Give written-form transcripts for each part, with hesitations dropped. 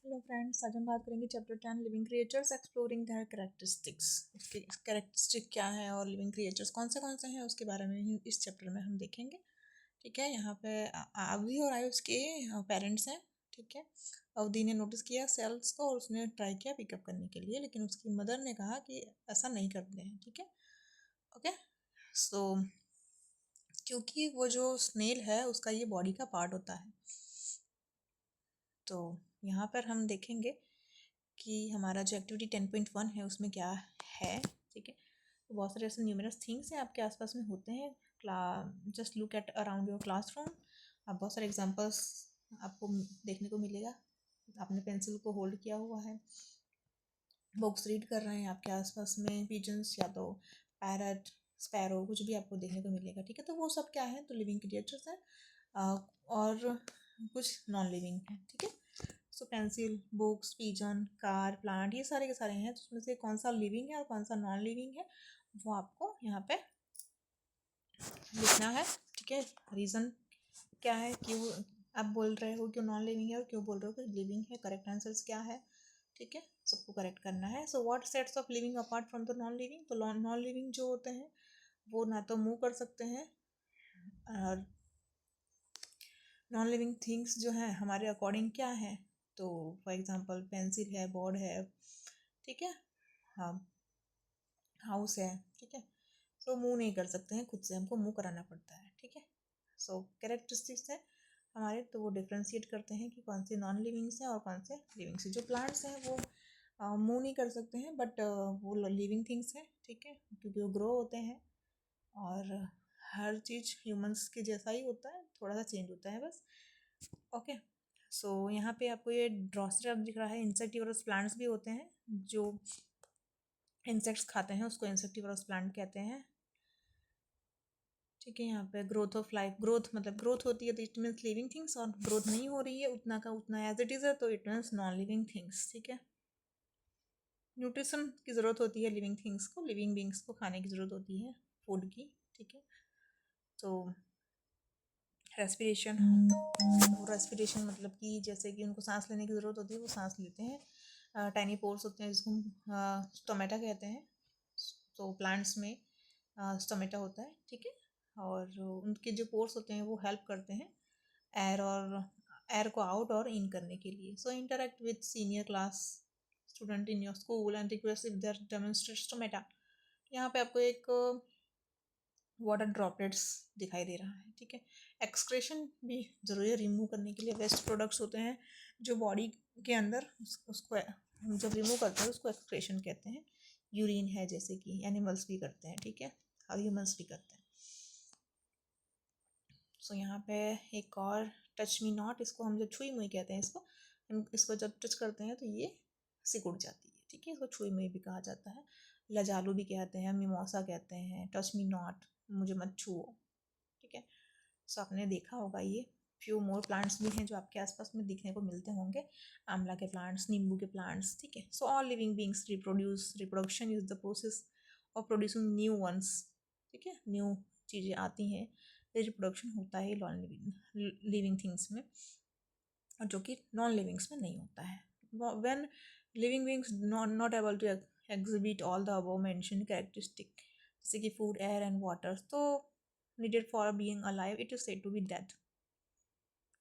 Hello friends, आज हम बात करेंगे chapter 10 living creatures exploring there characteristics. उसके कैरेक्टरिस्टिक क्या है और लिविंग क्रिएचर्स कौन से हैं उसके बारे में ही इस चैप्टर में हम देखेंगे। ठीक है, यहाँ पे अवधि और आयुष के पेरेंट्स हैं। ठीक है, अवधि ने नोटिस किया सेल्स को और उसने ट्राई किया पिकअप करने के लिए, लेकिन उसकी मदर ने कहा कि ऐसा नहीं करते हैं। ठीक है, ओके। सो क्योंकि वो जो स्नेल है उसका ये बॉडी का पार्ट होता है, तो यहाँ पर हम देखेंगे कि हमारा जो एक्टिविटी 10.1 है उसमें क्या है। ठीक है, तो बहुत सारे ऐसे न्यूमरस थिंग्स हैं आपके आसपास में होते हैं। Just look at around your classroom. आप बहुत सारे एग्जांपल्स आपको देखने को मिलेगा। आपने पेंसिल को होल्ड किया हुआ है, बुक्स रीड कर रहे हैं, आपके आसपास में पिजन्स या तो पैरट, स्पैरो, कुछ भी आपको देखने को मिलेगा। ठीक है, तो वो सब क्या है, तो लिविंग क्रिएचर्स हैं और कुछ नॉन लिविंग है। ठीक है, so pencil, books, pigeon, car, plant, ये सारे के सारे हैं। तो उसमें से कौन सा लिविंग है और कौन सा नॉन लिविंग है वो आपको यहाँ पे लिखना है। ठीक है, रीज़न क्या है, क्यों आप बोल रहे हो क्यों नॉन लिविंग है और क्यों बोल रहे हो कि लिविंग है, करेक्ट आंसर्स क्या है। ठीक है, सबको करेक्ट करना है। So what sets of living apart from the non living, तो नॉन लिविंग जो होते हैं वो ना तो मूव कर सकते हैं और नॉन लिविंग थिंग्स जो हैं हमारे अकॉर्डिंग क्या है, तो फॉर एग्जांपल पेंसिल है, बोर्ड है, ठीक है, हाँ, हाउस है। ठीक है, सो मूव नहीं कर सकते हैं, खुद से हमको मूव कराना पड़ता है। ठीक है, सो कैरेक्टरिस्टिक्स है हमारे, तो वो डिफ्रेंशिएट करते हैं कि कौन से नॉन लिविंग्स हैं और कौन से लिविंग्स हैं। जो प्लांट्स हैं वो मूव नहीं कर सकते हैं, बट वो लिविंग थिंग्स हैं। ठीक है, क्योंकि वो ग्रो होते हैं और हर चीज़ ह्यूमंस के जैसा ही होता है, थोड़ा सा चेंज होता है बस। ओके, सो यहाँ पे आपको ये ड्रॉसर दिख रहा है। इंसेक्टिवरस प्लांट्स भी होते हैं, जो इंसेक्ट्स खाते हैं उसको इंसेक्टिवरस प्लांट कहते हैं। ठीक है, यहाँ पे ग्रोथ ऑफ लाइफ, ग्रोथ मतलब ग्रोथ होती है तो इट मीन्स लिविंग थिंग्स, और ग्रोथ नहीं हो रही है उतना का उतना एज इट इज़ है तो it means non living things. ठीक है, न्यूट्रिशन की ज़रूरत होती है लिविंग थिंग्स को, लिविंग बींग्स को खाने की ज़रूरत होती है फूड की। ठीक है, तो रेस्पिरेशन, रेस्पिरेशन मतलब कि जैसे कि उनको सांस लेने की ज़रूरत होती है, वो सांस लेते हैं। टाइनी पोर्स होते हैं जिसको हम स्टोमेटा कहते हैं। तो प्लांट्स में स्टोमेटा होता है। ठीक है, और उनके जो पोर्स होते हैं वो हेल्प करते हैं एयर को आउट और इन करने के लिए। So interact with senior class student in your school and request if their demonstrate stomata. यहाँ पे आपको एक वाटर ड्रॉपलेट्स दिखाई दे रहा है। ठीक है, एक्सक्रेशन भी जरूरी है रिमूव करने के लिए। वेस्ट प्रोडक्ट्स होते हैं जो बॉडी के अंदर उसको हम जब रिमूव करते हैं उसको एक्सक्रेशन कहते हैं। यूरिन है जैसे कि एनिमल्स भी करते हैं। ठीक है, और ह्यूमंस भी करते हैं। सो यहाँ पे एक और टच मी नॉट, इसको हम जब छुई मुई कहते हैं, इसको जब टच करते हैं तो ये सिकुड़ जाती है। ठीक है, इसको छुई मुई भी कहा जाता है, लजालू भी कहते हैं, मिमोसा कहते हैं, टच मी नॉट, मुझे मत छुओ। ठीक है, सो आपने देखा होगा ये फ्यू मोर प्लांट्स भी हैं जो आपके आसपास में दिखने को मिलते होंगे। आंवला के प्लांट्स, नींबू के प्लांट्स। ठीक है, so all living beings reproduction is the process of producing new ones. ठीक है, न्यू चीज़ें आती हैं, रिप्रोडक्शन होता है नॉन लिविंग थिंग्स में, और जो कि नॉन लिविंग्स में नहीं होता है। When living beings not able to exhibit all the above mentioned characteristic, जैसे कि फूड, एयर एंड वाटर, तो needed for being alive, it is said to be dead.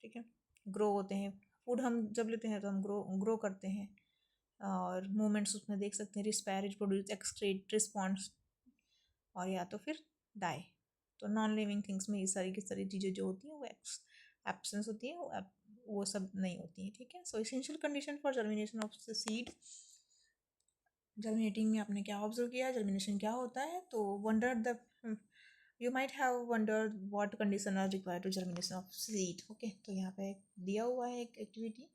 ठीक है, ग्रो होते हैं, फूड हम जब लेते हैं तो हम ग्रो करते हैं, और मूवमेंट्स उसमें देख सकते हैं, रिस्पायर, प्रोड्यूस, एक्सक्रीट, रिस्पॉन्स, और या तो फिर डाई। तो नॉन लिविंग थिंग्स में ये सारी की सारी चीज़ें जो होती हैं वो एब्सेंस होती हैं, वो सब नहीं होती हैं। ठीक है, सो essential condition for germination of the seed. Germinating में आपने क्या ऑब्जर्व किया, जर्मिनेशन क्या होता है, तो wonder the You might have wondered what conditions are required to germination of seed. Okay, तो यहाँ पे दिया हुआ है एक activity,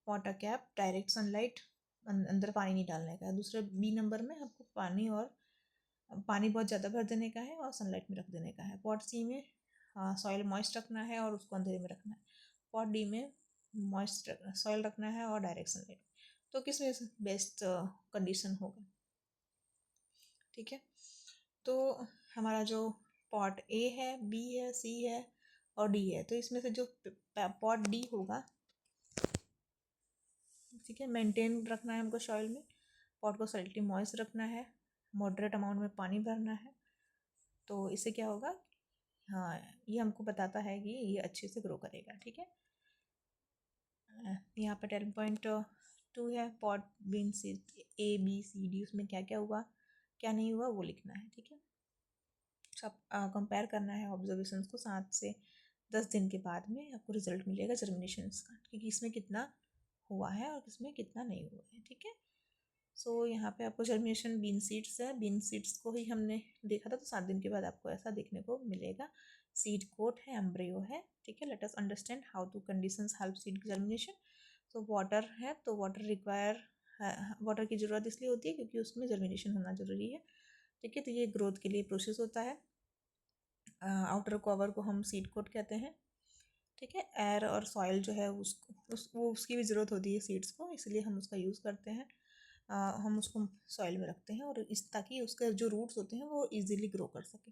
pot a cap, direct sunlight, अंदर पानी नहीं डालने का है। दूसरे बी नंबर में आपको पानी बहुत ज़्यादा भर देने का है और सनलाइट में रख देने का है। पॉट सी में सॉइल मॉइस्ट रखना है और उसको अंधेरे में रखना है। पॉट डी में मॉइस्ट सॉइल रखना है और डायरेक्ट सनलाइट। तो किस में बेस्ट कंडीशन होगा। ठीक है, तो हमारा जो पॉट ए है, बी है, सी है और डी है, तो इसमें से जो पॉट डी होगा ठीक है। मेंटेन रखना है हमको सॉइल में, पॉट को सॉलिडली मॉइस्ट रखना है, मॉडरेट अमाउंट में पानी भरना है। तो इससे क्या होगा, हाँ ये हमको बताता है कि ये अच्छे से ग्रो करेगा। ठीक है, यहाँ पे 10.2 है, पॉट बीन सीड ABCD, उसमें क्या क्या हुआ क्या नहीं हुआ वो लिखना है। ठीक है, सब कंपेयर करना है ऑब्जर्वेशंस को। 7 से 10 दिन के बाद में आपको रिजल्ट मिलेगा जर्मिनेशन का, क्योंकि इसमें कितना हुआ है और इसमें कितना नहीं हुआ है। ठीक है, सो यहाँ पे आपको जर्मिनेशन बीन सीड्स है, बीन सीड्स को ही हमने देखा था, तो 7 दिन के बाद आपको ऐसा देखने को मिलेगा। सीड कोट है, एम्ब्रियो है। ठीक है, let us understand how to conditions help seed germination. तो वाटर है, तो वाटर रिक्वायर, वाटर की ज़रूरत इसलिए होती है क्योंकि उसमें जर्मिनेशन होना ज़रूरी है। ठीक है, तो ये ग्रोथ के लिए प्रोसेस होता है। आउटर कवर को हम सीड कोट कहते हैं। ठीक है, एयर और सॉइल जो है उसकी भी ज़रूरत होती है सीड्स को, इसलिए हम उसका यूज़ करते हैं। हम उसको सॉइल में रखते हैं और इस ताकि उसके जो रूट्स होते हैं वो इजीली ग्रो कर सकें।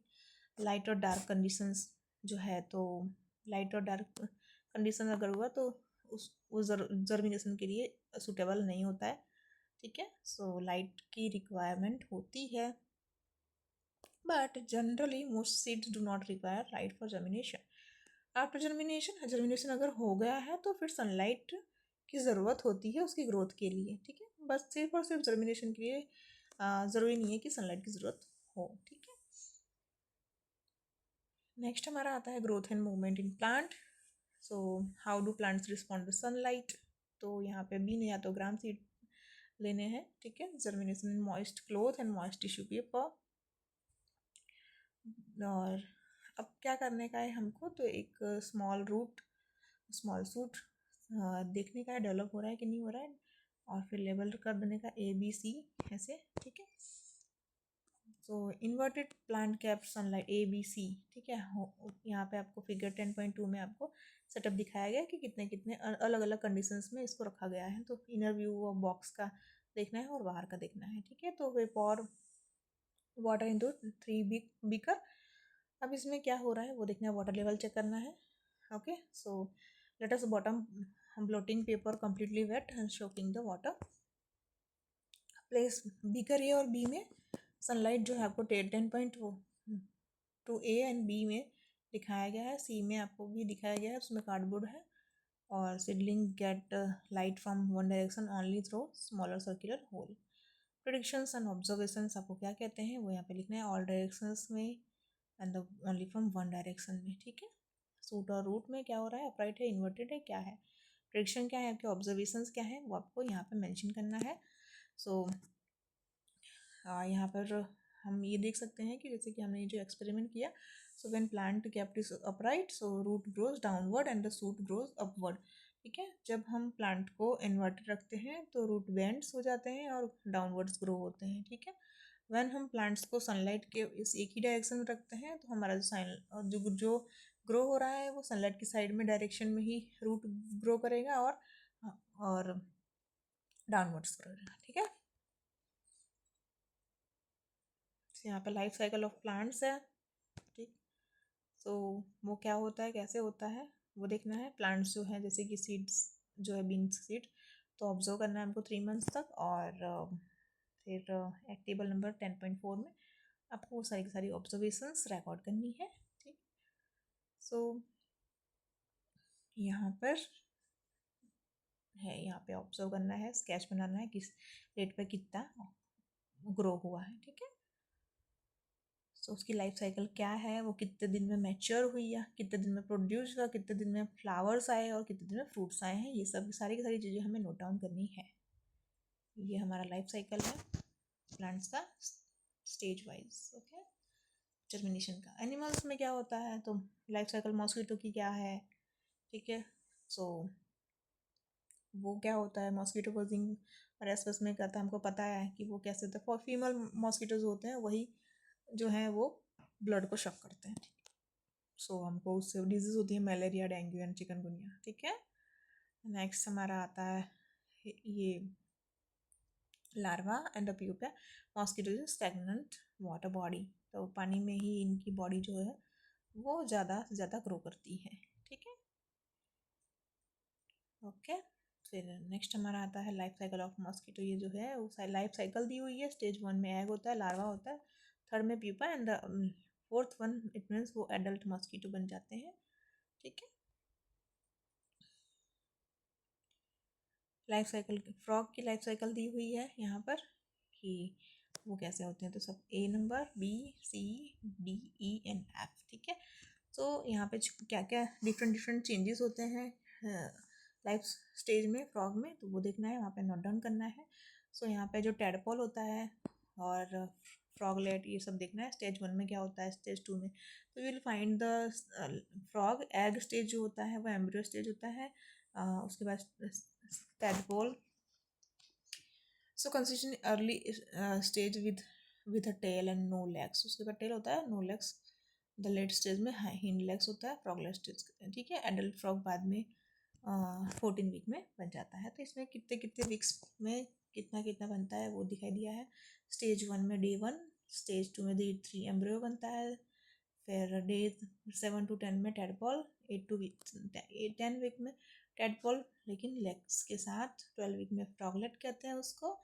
लाइट और डार्क कंडीशंस जो है, तो लाइट और डार्क कंडीशन अगर हुआ तो वो जर्मिनेशन के लिए सूटेबल नहीं होता है। ठीक है, सो लाइट की रिक्वायरमेंट होती है, but generally most seeds do not require light for germination. After germination अगर हो गया है तो फिर सनलाइट की ज़रूरत होती है उसकी ग्रोथ के लिए। ठीक है, बस सिर्फ और सिर्फ जर्मिनेशन के लिए ज़रूरी नहीं है कि सनलाइट की ज़रूरत हो। ठीक है, नेक्स्ट हमारा आता है growth and movement in plant. So how do plants respond to sunlight. तो यहाँ पे बीन या तो ग्राम सीड लेने हैं। ठीक है, germination in moist cloth and moist tissue paper. और अब क्या करने का है हमको, तो एक स्मॉल सूट देखने का है डेवलप हो रहा है कि नहीं हो रहा है, और फिर लेबल कर देने का ABC ऐसे। ठीक है, तो inverted plant cap sunlight ABC। ठीक है, यहाँ पे आपको फिगर 10.2 में आपको सेटअप दिखाया गया कि कितने कितने अलग अलग कंडीशंस में इसको रखा गया है। तो इनर व्यू ऑफ बॉक्स का देखना है और बाहर का देखना है। ठीक है, तो वे पॉर वाटर इनटू 3 बीकर। अब इसमें क्या हो रहा है वो देखना है, वाटर लेवल चेक करना है। Okay, so let us bottom blotting paper completely wet and soaking the water. Place beaker A और B में सनलाइट जो है आपको 10.2 A एंड B में दिखाया गया है, C में आपको भी दिखाया गया है, उसमें कार्डबोर्ड है। और seedling get light from one direction only through smaller circular hole. Predictions and observations आपको क्या कहते हैं वो यहाँ पे लिखना है, ऑल डायरेक्शंस में and only from one direction में। ठीक है, सूट और रूट में क्या हो रहा है, अपराइट है, इन्वर्टेड है, क्या है, प्रेडिक्शन क्या है, आपके ऑब्जर्वेशंस क्या है वो आपको यहाँ पे मेंशन करना है। सो यहाँ पर हम ये देख सकते हैं कि जैसे कि हमने जो एक्सपेरिमेंट किया, so when plant kept is upright so root grows downward and the shoot grows upward. ठीक है, जब हम प्लांट को इन्वर्टेड रखते हैं तो रूट बेंड्स हो जाते हैं और डाउनवर्ड्स ग्रो होते हैं। ठीक है, व्हेन हम प्लांट्स को सनलाइट के इस एक ही डायरेक्शन में रखते हैं तो हमारा जो ग्रो हो रहा है वो सनलाइट की साइड में डायरेक्शन में ही रूट ग्रो करेगा और डाउनवर्ड्स ग्रो करेगा। ठीक है, यहाँ पे लाइफ साइकिल ऑफ प्लांट्स है। ठीक, तो वो क्या होता है कैसे होता है वो देखना है। प्लांट्स जो है जैसे कि सीड्स जो है बीन्स सीड, तो ऑब्जर्व करना है हमको 3 मंथ्स तक। और फिर एक टेबल नंबर 10.4 में आपको वो सारी की सारी ऑब्जर्वेशंस रिकॉर्ड करनी है। ठीक, सो यहाँ पर है, यहाँ पे ऑब्जर्व करना है, स्केच बनाना है किस रेट पर कितना ग्रो हुआ है। ठीक है, सो उसकी लाइफ साइकिल क्या है, वो कितने दिन में मैच्योर हुई है, कितने दिन में प्रोड्यूस हुआ, कितने दिन में फ्लावर्स आए और कितने दिन में फ्रूट्स आए हैं, ये सब सारी की सारी चीज़ें हमें नोट डाउन करनी है। ये हमारा लाइफ साइकिल है प्लांट्स का स्टेज वाइज। ओके, जर्मिनेशन का। एनिमल्स में क्या होता है, तो लाइफ साइकिल मॉस्किटो की क्या है। ठीक है, सो वो क्या होता है, मॉस्किटो बजिंग और एसपस में करता है, हमको पता है कि वो कैसे होता है। फॉर फीमेल मॉस्किटोज होते हैं वही जो है वो ब्लड को शक करते हैं। सो हमको उससे डिजीज होती है मलेरिया, डेंगू एंड चिकनगुनिया। ठीक है, नेक्स्ट हमारा आता है ये larva and the pupa mosquitoes stagnant water body. तो पानी में ही इनकी बॉडी जो है वो ज़्यादा से ज़्यादा ग्रो करती है। ठीक है, ओके, फिर नेक्स्ट हमारा आता है लाइफ साइकिल ऑफ मॉस्किटो। ये जो है वो लाइफ साइकिल दी हुई है। स्टेज 1 में एग होता है, लार्वा होता है, थर्ड में pupa, and the fourth one it means वो एडल्ट मॉस्किटो बन जाते हैं। ठीक है, लाइफ साइकिल, फ्रॉग की लाइफ साइकिल दी हुई है यहाँ पर कि वो कैसे होते हैं। तो सब A number, B, C, D, E and F. ठीक है, तो यहाँ पे क्या क्या डिफरेंट चेंजेस होते हैं लाइफ स्टेज में फ्रॉग में, तो वो देखना है, वहाँ पे नोट डाउन करना है। सो यहाँ पे जो टेडपोल होता है और फ्रॉगलेट ये सब देखना है। स्टेज 1 में क्या होता है, स्टेज 2 में। तो you will find the frog egg stage जो होता है वो एम्ब्रियो स्टेज होता है। उसके बाद tadpole, so consistent early stage with a tail and no legs. उसके बाद टेल होता है, no legs. The late stage में हिंड लेग्स होता है, फ्रॉगलेट स्टेज। ठीक है, एडल्ट फ्रॉग बाद में 14 वीक में बन जाता है। तो इसमें कितने कितने वीक्स में कितना कितना बनता है वो दिखाई दिया है। स्टेज 1 में डे 1, स्टेज 2 में डे 3 एम्ब्रियो बनता है, फिर डे 7 to 10 में टेडपोल, 10 वीक में टेडपोल लेकिन लेग्स के साथ, 12 वीक में फ्रॉगलेट कहते हैं उसको,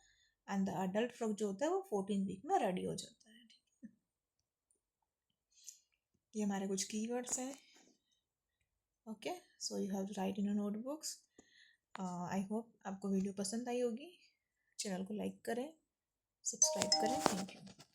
एंड द अडल्ट फ्रॉग जो होता है वो 14 वीक में रेडी हो जाता है। ठीक है, ये हमारे कुछ कीवर्ड्स हैं। Okay, so you have to write in your notebooks. I hope आपको वीडियो पसंद आई होगी। चैनल को लाइक करें, सब्सक्राइब करें। Thank you.